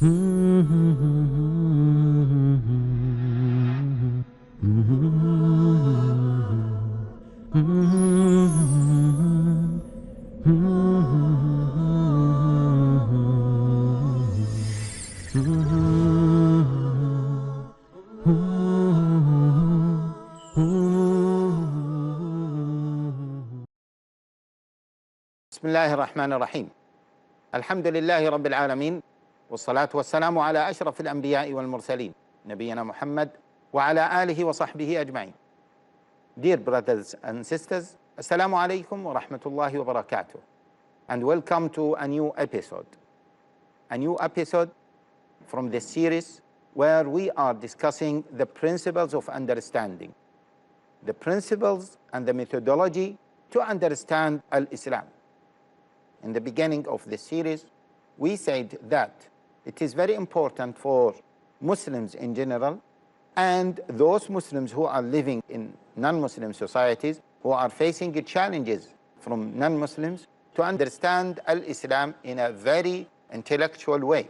بسم الله الرحمن الرحيم. الحمد لله رب العالمين، والصلاة والسلام على أشرف الأنبياء والمرسلين نبينا محمد وعلى آله وصحبه أجمعين. Dear brothers and sisters, Assalamu alaikum wa rahmatullahi wa barakatuh, and welcome to a new episode from this series where we are discussing the principles of understanding, the principles and the methodology to understand Al-Islam. In the beginning of this series, we said that it is very important for Muslims in general and those Muslims who are living in non-Muslim societies, who are facing challenges from non-Muslims, to understand Al-Islam in a very intellectual way,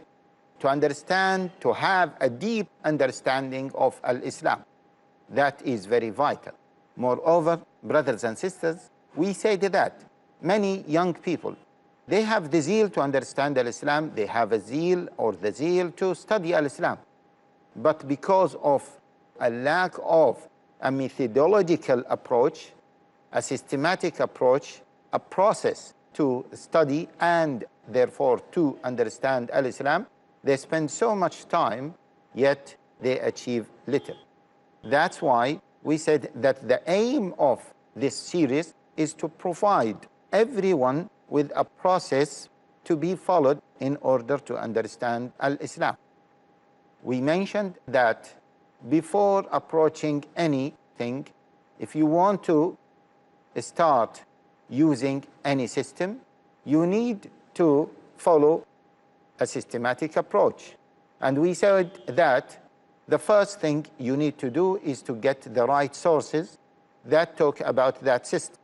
to understand, to have a deep understanding of Al-Islam. That is very vital. Moreover, brothers and sisters, we said that many young people, they have the zeal to understand Al-Islam, they have a zeal or the zeal to study Al-Islam. But because of a lack of a methodological approach, a systematic approach, a process to study and therefore to understand Al-Islam, they spend so much time, yet they achieve little. That's why we said that the aim of this series is to provide everyone with a process to be followed in order to understand Al-Islam. We mentioned that before approaching anything, if you want to start using any system, you need to follow a systematic approach. And we said that the first thing you need to do is to get the right sources that talk about that system.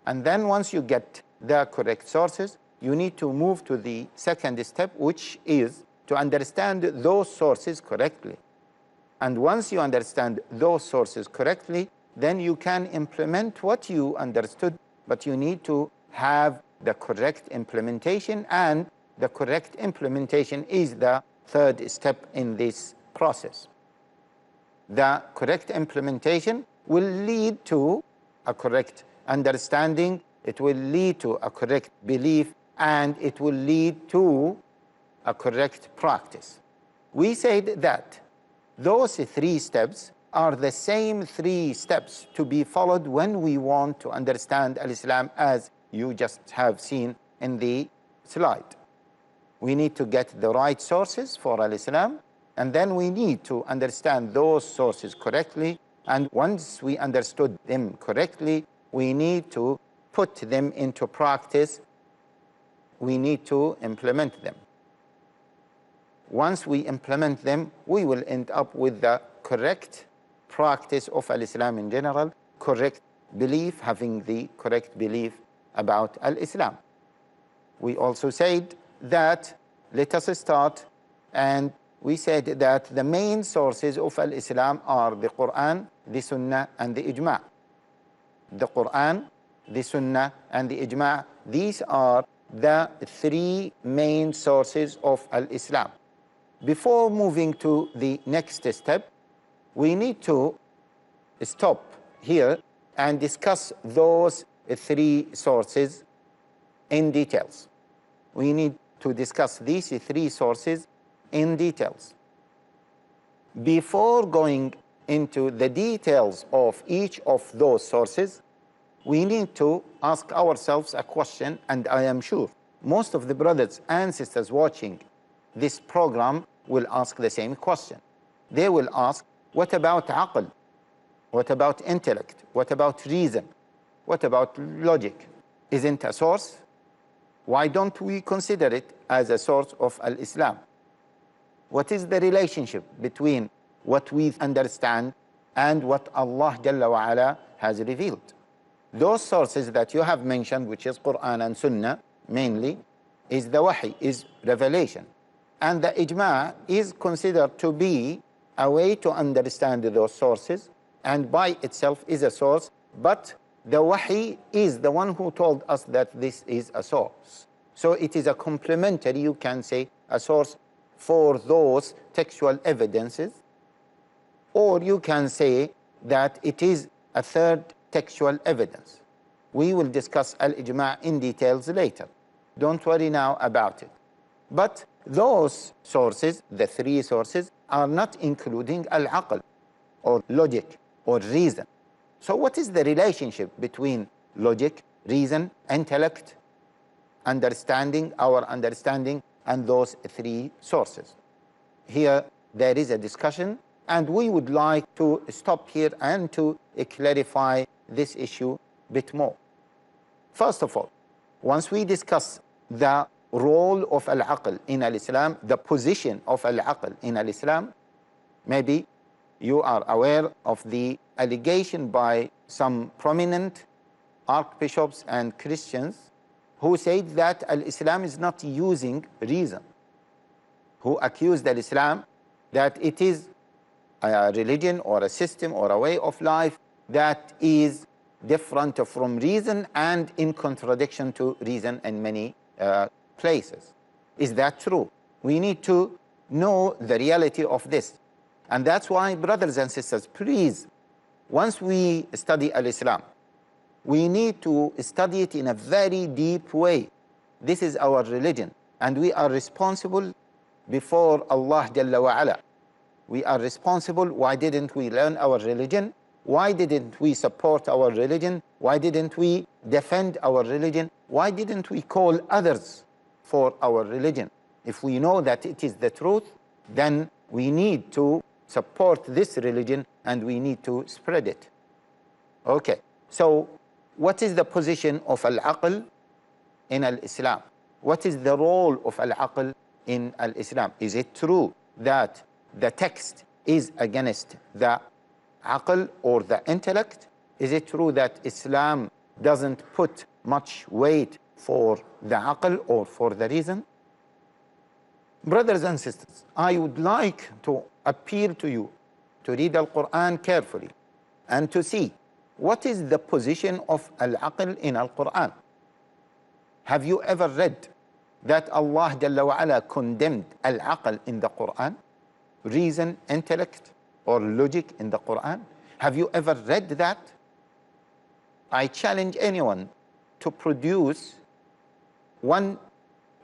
And then once you get the correct sources, you need to move to the second step, which is to understand those sources correctly. And once you understand those sources correctly, then you can implement what you understood, but you need to have the correct implementation, and the correct implementation is the third step in this process. The correct implementation will lead to a correct understanding, it will lead to a correct belief, and it will lead to a correct practice. We said that those three steps are the same three steps to be followed when we want to understand Al-Islam, as you just have seen in the slide. We need to get the right sources for Al-Islam, and then we need to understand those sources correctly, and once we understood them correctly, we need to put them into practice. We need to implement them. Once we implement them, we will end up with the correct practice of Al-Islam in general, correct belief, having the correct belief about Al-Islam. We also said that let us start, and we said that the main sources of Al-Islam are the Quran, the Sunnah, and the Ijma'. The Quran, the Sunnah, and the Ijma', these are the three main sources of Al-Islam. Before moving to the next step, we need to stop here and discuss those three sources in details. We need to discuss these three sources in details. Before going into the details of each of those sources, we need to ask ourselves a question, and I am sure most of the brothers and sisters watching this program will ask the same question. They will ask, what about aql? What about intellect? What about reason? What about logic? Isn't a source? Why don't we consider it as a source of Al-Islam? What is the relationship between what we understand and what Allah Jalla wa Ala has revealed? Those sources that you have mentioned, which is Quran and Sunnah mainly, is the wahi, is revelation. And the ijma' is considered to be a way to understand those sources, and by itself is a source, but the wahi is the one who told us that this is a source. So it is a complementary, you can say, a source for those textual evidences, or you can say that it is a third textual evidence. We will discuss al-ijma' in details later. Don't worry now about it. But those sources, the three sources, are not including al-aql, or logic, or reason. So what is the relationship between logic, reason, intellect, understanding, our understanding, and those three sources? Here there is a discussion, and we would like to stop here and to clarify this issue a bit more. First of all, once we discuss the role of al-aql in al-Islam, the position of al-aql in al-Islam, maybe you are aware of the allegation by some prominent archbishops and Christians who said that al-Islam is not using reason, who accused al-Islam that it is a religion or a system or a way of life that is different from reason and in contradiction to reason in many places. Is that true? We need to know the reality of this. And that's why, brothers and sisters, please, once we study al-Islam, we need to study it in a very deep way. This is our religion, and we are responsible before Allah Jalla wa Ala. We are responsible. Why didn't we learn our religion? Why didn't we support our religion? Why didn't we defend our religion? Why didn't we call others for our religion? If we know that it is the truth, then we need to support this religion and we need to spread it. Okay, so what is the position of al-aql in al-Islam? What is the role of al-aql in al-Islam? Is it true that the text is against the aql or the intellect? Is it true that Islam doesn't put much weight for the aql or for the reason? Brothers and sisters, I would like to appeal to you to read Al-Quran carefully and to see what is the position of al-aql in Al-Quran. Have you ever read that Allah Jalla wa Ala condemned al-aql in the Quran? Reason, intellect, or logic in the Quran? Have you ever read that? I challenge anyone to produce one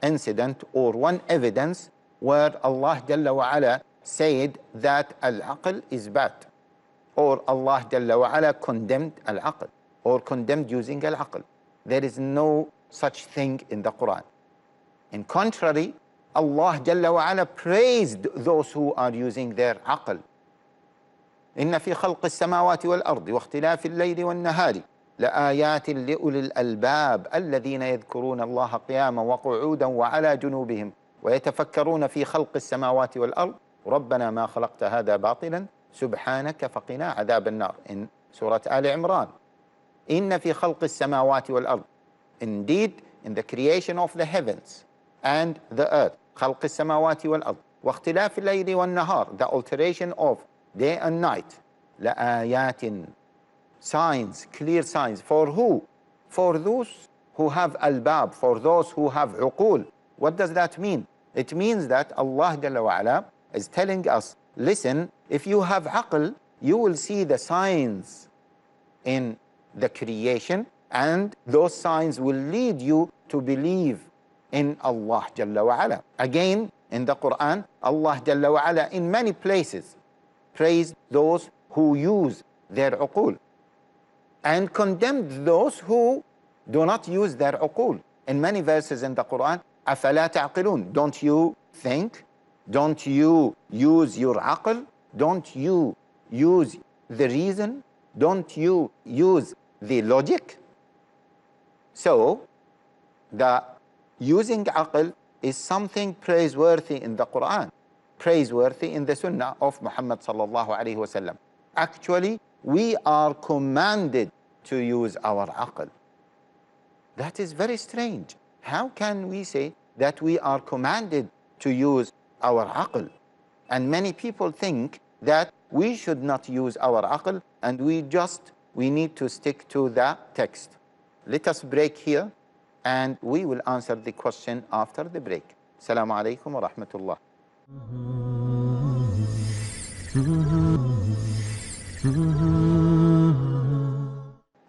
incident or one evidence where Allah Jalla wa Ala said that al-aql is bad, or Allah Jalla wa Ala condemned al-aql, or condemned using al-aql. There is no such thing in the Quran. In contrary, Allah Jalla wa Ala praised those who are using their aql. إن في خلق السماوات والأرض واختلاف الليل والنهار لآيات لأولي الألباب الذين يذكرون الله قياما وقعودا وعلى جنوبهم ويتفكرون في خلق السماوات والأرض ربنا ما خلقت هذا باطلا سبحانك فقنا عذاب النار. In Surah Al Imran. إن في خلق السماوات والأرض. Indeed, in the creation of the heavens and the earth, خلق السماوات والأرض واختلاف الليل والنهار, the alteration of day and night, لآيات, signs, clear signs. For who? For those who have albab, for those who have uqul. What does that mean? It means that Allah Jalla wa Ala is telling us, listen, if you have aql, you will see the signs in the creation, and those signs will lead you to believe in Allah Jalla wa Ala. Again, in the Quran, Allah Jalla wa Ala in many places praised those who use their uqul and condemned those who do not use their uqul. In many verses in the Quran, أَفَلَا تَعْقِلُونَ, don't you think? Don't you use your aql? Don't you use the reason? Don't you use the logic? So, the using aql is something praiseworthy in the Quran, praiseworthy in the Sunnah of Muhammad sallallahu alaihi wasallam. Actually, we are commanded to use our aql. That is very strange. How can we say that we are commanded to use our aql. And many people think that we should not use our aql and we need to stick to the text. Let us break here and we will answer the question after the break. Assalamu alaikum wa rahmatullah.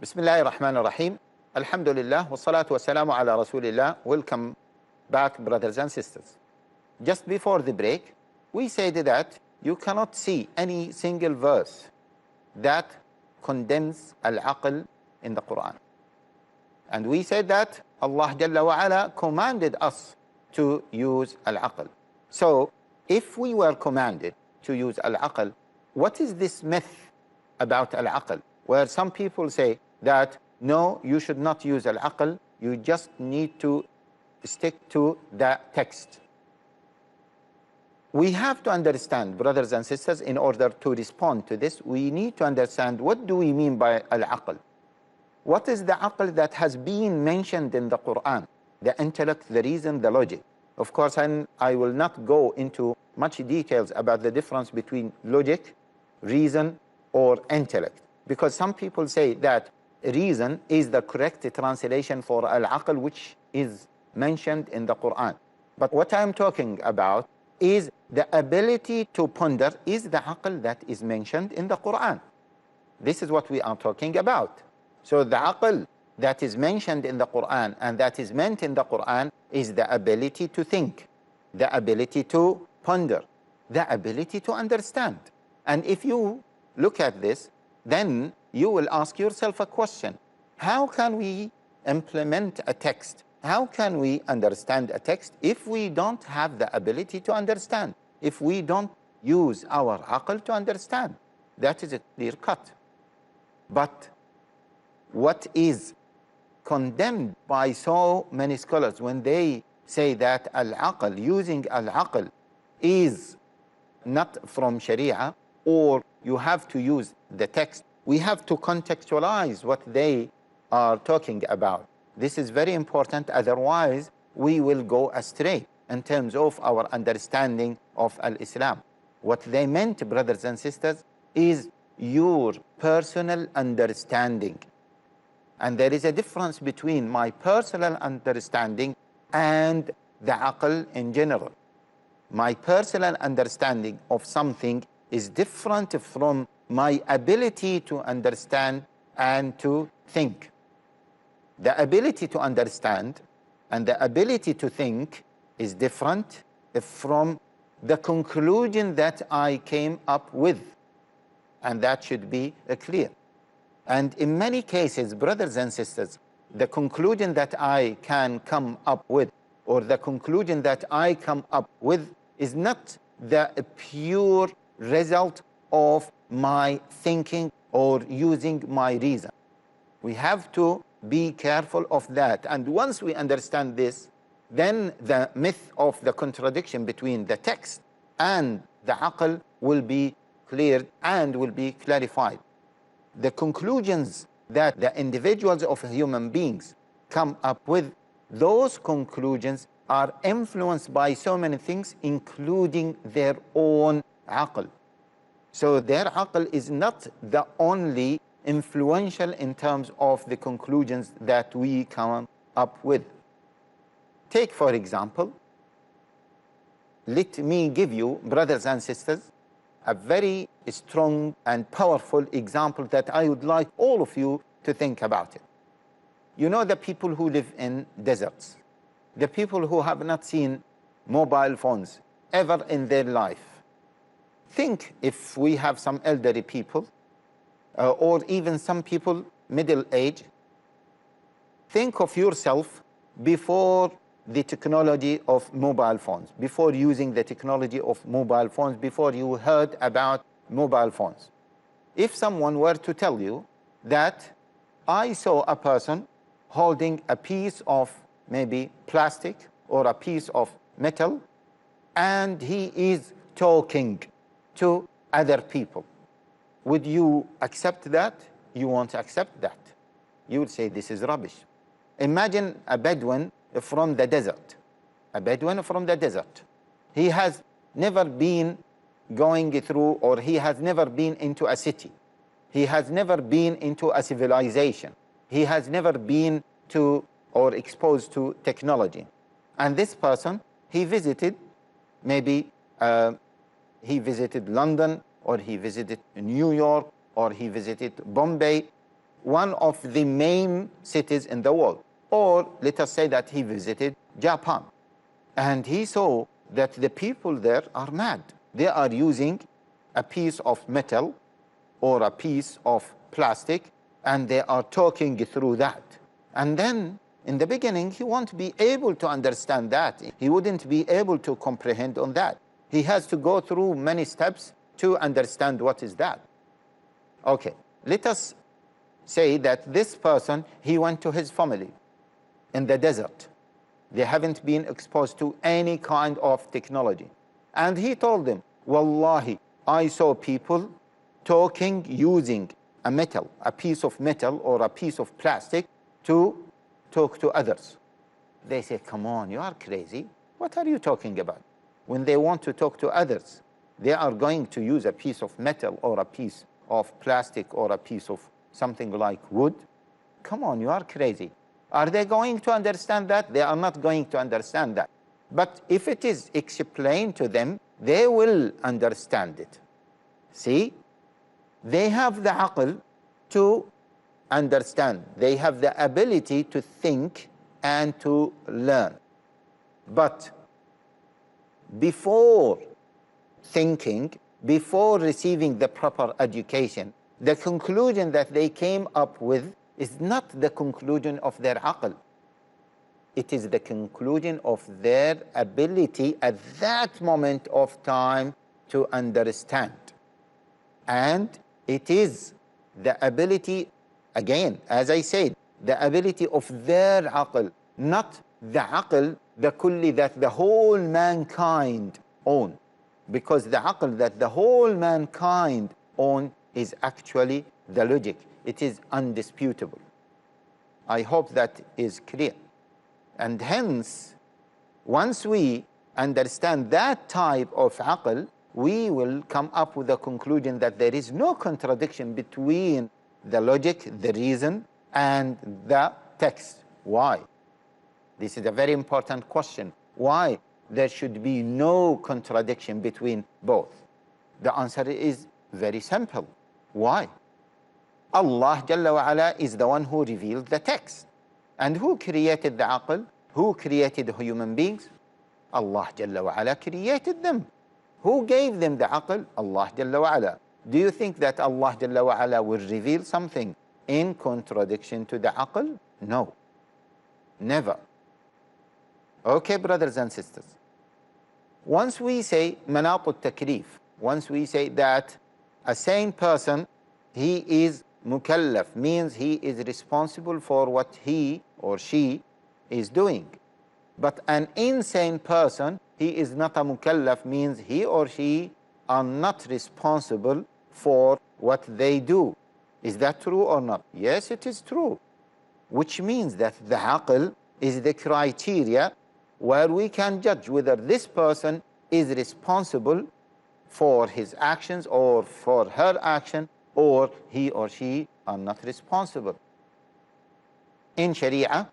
Bismillahir Rahmanir Rahim. Alhamdulillah wa salatu wa salamu ala Rasulillah. Welcome back, brothers and sisters. Just before the break, we said that you cannot see any single verse that condemns al-aql in the Quran. And we said that Allah Jalla wa Ala commanded us to use al-aql. So, if we were commanded to use al-aql, what is this myth about al-aql? Where some people say that, no, you should not use al-aql, you just need to stick to the text. We have to understand, brothers and sisters, in order to respond to this, we need to understand what do we mean by al-aql. What is the aql that has been mentioned in the Quran? The intellect, the reason, the logic. Of course, I will not go into much details about the difference between logic, reason, or intellect. Because some people say that reason is the correct translation for al-aql, which is mentioned in the Quran. But what I'm talking about is the ability to ponder is the aql that is mentioned in the Quran. This is what we are talking about. So the aql that is mentioned in the Quran and that is meant in the Quran is the ability to think, the ability to ponder, the ability to understand. And if you look at this, then you will ask yourself a question. How can we implement a text? How can we understand a text if we don't have the ability to understand? If we don't use our aql to understand? That is a clear cut. But what is condemned by so many scholars when they say that al-aql, using al-aql, is not from Sharia, or you have to use the text, we have to contextualize what they are talking about. This is very important, otherwise we will go astray in terms of our understanding of al-Islam. What they meant, brothers and sisters, is your personal understanding. And there is a difference between my personal understanding and the aql in general. My personal understanding of something is different from my ability to understand and to think. The ability to understand and the ability to think is different from the conclusion that I came up with. And that should be clear. And in many cases, brothers and sisters, the conclusion that I can come up with, or the conclusion that I come up with, is not the pure result of my thinking or using my reason. We have to be careful of that. And once we understand this, then the myth of the contradiction between the text and the aql will be cleared and will be clarified. The conclusions that the individuals of human beings come up with, those conclusions are influenced by so many things, including their own aql. So their aql is not the only influential in terms of the conclusions that we come up with. Take, for example, let me give you, brothers and sisters, a very strong and powerful example that I would like all of you to think about it. You know the people who live in deserts, the people who have not seen mobile phones ever in their life. Think if we have some elderly people, or even some people middle age, think of yourself before the technology of mobile phones, before using the technology of mobile phones, before you heard about mobile phones. If someone were to tell you that I saw a person holding a piece of maybe plastic or a piece of metal, and he is talking to other people, would you accept that? You won't accept that. You would say this is rubbish. Imagine a Bedouin from the desert. A Bedouin from the desert. He has never been going through, or he has never been into a city. He has never been into a civilization. He has never been to or exposed to technology. And this person, he visited, maybe he visited London, or he visited New York, or he visited Bombay, one of the main cities in the world. Or let us say that he visited Japan. And he saw that the people there are mad. They are using a piece of metal or a piece of plastic, and they are talking through that. And then in the beginning, he won't be able to understand that. He wouldn't be able to comprehend on that. He has to go through many steps to understand what is that. Okay, let us say that this person, he went to his family in the desert. They haven't been exposed to any kind of technology. And he told them, Wallahi, I saw people talking using a metal, a piece of metal or a piece of plastic to talk to others. They say, come on, you are crazy. What are you talking about? When they want to talk to others, they are going to use a piece of metal or a piece of plastic or a piece of something like wood. Come on, you are crazy. Are they going to understand that? They are not going to understand that. But if it is explained to them, they will understand it. See? They have the aql to understand. They have the ability to think and to learn. But before thinking, before receiving the proper education, the conclusion that they came up with is not the conclusion of their aql. It is the conclusion of their ability at that moment of time to understand. And it is the ability, again, as I said, the ability of their aql, not the aql, the kulli that the whole mankind own. Because the aql that the whole mankind own is actually the logic. It is undisputable. I hope that is clear. And hence, once we understand that type of aql, we will come up with a conclusion that there is no contradiction between the logic, the reason, and the text. Why? This is a very important question. Why there should be no contradiction between both? The answer is very simple. Why? Allah Jalla wa Ala is the one who revealed the text. And who created the aql? Who created human beings? Allah Jalla wa Ala created them. Who gave them the aql? Allah Jalla wa Ala. Do you think that Allah Jalla wa Ala will reveal something in contradiction to the aql? No. Never. Okay, brothers and sisters. Once we say manat al-taklif, once we say that a sane person, he is mukallaf, means he is responsible for what he or she is doing. But an insane person, he is not a mukallaf, means he or she are not responsible for what they do. Is that true or not? Yes, it is true. Which means that the aql is the criteria where we can judge whether this person is responsible for his actions or for her action, or he or she are not responsible. In Sharia,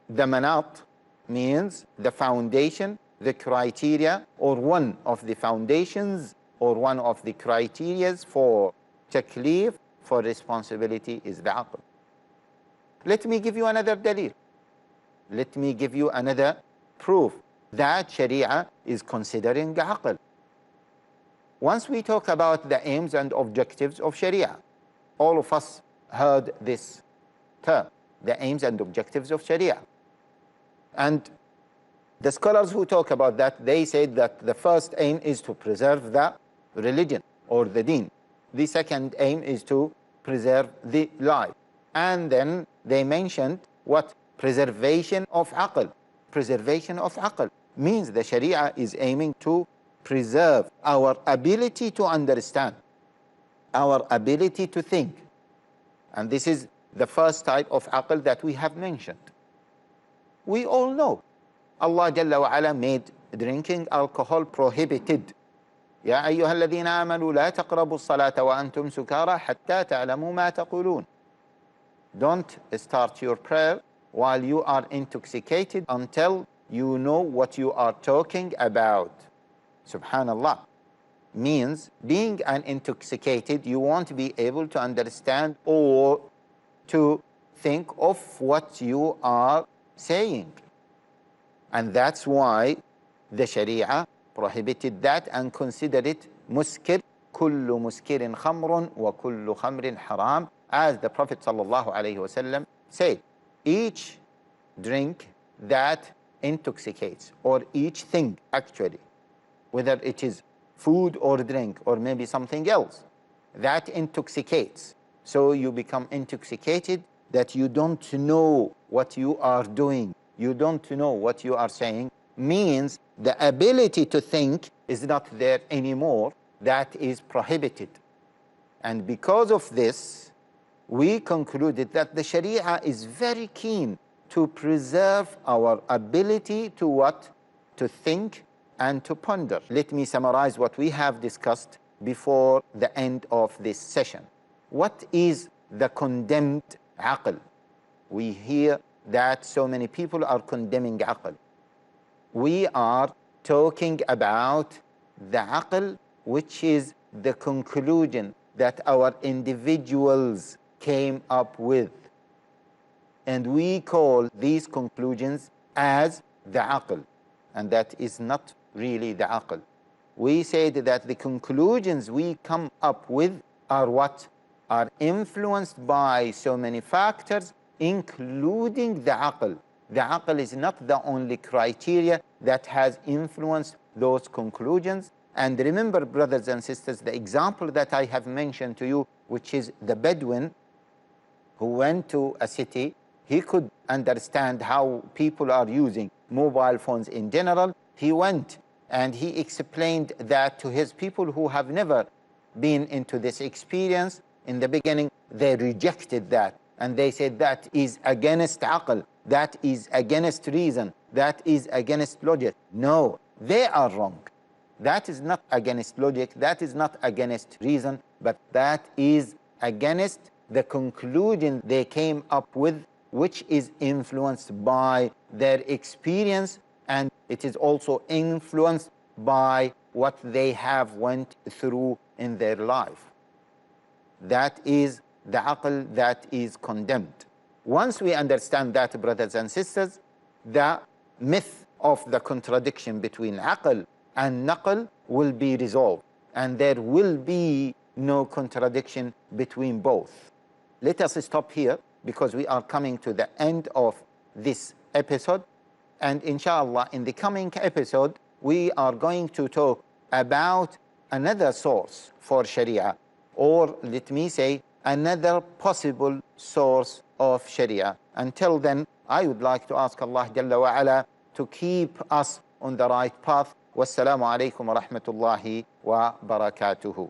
the manat means the foundation, the criteria, or one of the foundations or one of the criterias for taklif, for responsibility, is the aql. Let me give you another dalil. Let me give you another proof that Sharia is considering the aql. Once we talk about the aims and objectives of Sharia, all of us heard this term, the aims and objectives of Sharia. And the scholars who talk about that, they said that the first aim is to preserve the religion or the deen. The second aim is to preserve the life. And then they mentioned what? Preservation of aql. Preservation of aql means the Sharia is aiming to preserve our ability to understand, our ability to think. And this is the first type of aql that we have mentioned. We all know Allah Jalla wa Ala made drinking alcohol prohibited. يا أيها الذين آمنوا لا تقربوا الصلاة وأنتم سكارى حتى تعلموا ما تقولون. Don't start your prayer while you are intoxicated until you know what you are talking about. Subhanallah. Means being an intoxicated, you won't be able to understand or to think of what you are saying. And that's why the Sharia prohibited that and considered it muskir, kullu muskirin khamrun wa kullu khamrin haram. As the Prophet ﷺ said, each drink that intoxicates, or each thing actually, whether it is food or drink or maybe something else, that intoxicates. So you become intoxicated that you don't know what you are doing, you don't know what you are saying, means the ability to think is not there anymore. That is prohibited. And because of this, we concluded that the Sharia is very keen to preserve our ability to what? To think and to ponder. Let me summarize what we have discussed before the end of this session. What is the condemned aql? We hear that so many people are condemning aql. We are talking about the aql, which is the conclusion that our individuals came up with. And we call these conclusions as the aql. And that is not really the aql. We said that the conclusions we come up with are what? Are influenced by so many factors, including the aql. The aql is not the only criteria that has influenced those conclusions. And remember, brothers and sisters, the example that I have mentioned to you, which is the Bedouin who went to a city. He could understand how people are using mobile phones in general. He went and he explained that to his people who have never been into this experience. In the beginning, they rejected that. And they said that is against aql, that is against reason, that is against logic. No, they are wrong. That is not against logic, that is not against reason, but that is against the conclusion they came up with, which is influenced by their experience, and it is also influenced by what they have went through in their life. That is the aql that is condemned. Once we understand that, brothers and sisters, the myth of the contradiction between aql and naql will be resolved, and there will be no contradiction between both. Let us stop here because we are coming to the end of this episode, and inshallah in the coming episode we are going to talk about another source for Sharia, or let me say another possible source of Sharia. Until then, I would like to ask Allah Jalla wa Ala to keep us on the right path. Wassalamu alaikum wa rahmatullahi wa barakatuhu.